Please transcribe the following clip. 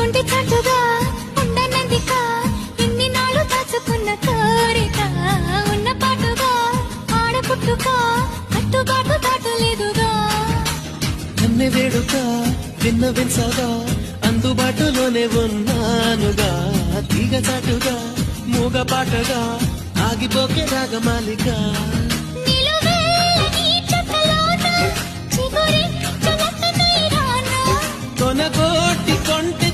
ఉంది చాటుగా ఉండనందిక ఇన్ని నాళ్ళు దాచుకున్న కోరిక ఉన్న పాటుగా ఆడపుట్టుక కట్టుబాటు దాటలేదుగా నన్ను వేడుక విన్న విన్సగా అందుబాటులోనే ఉన్నానుగా తీగ చాటుగా మూగ పాటగా ఆగిపోకే రాగమాలిక కొనగోటి కొంటే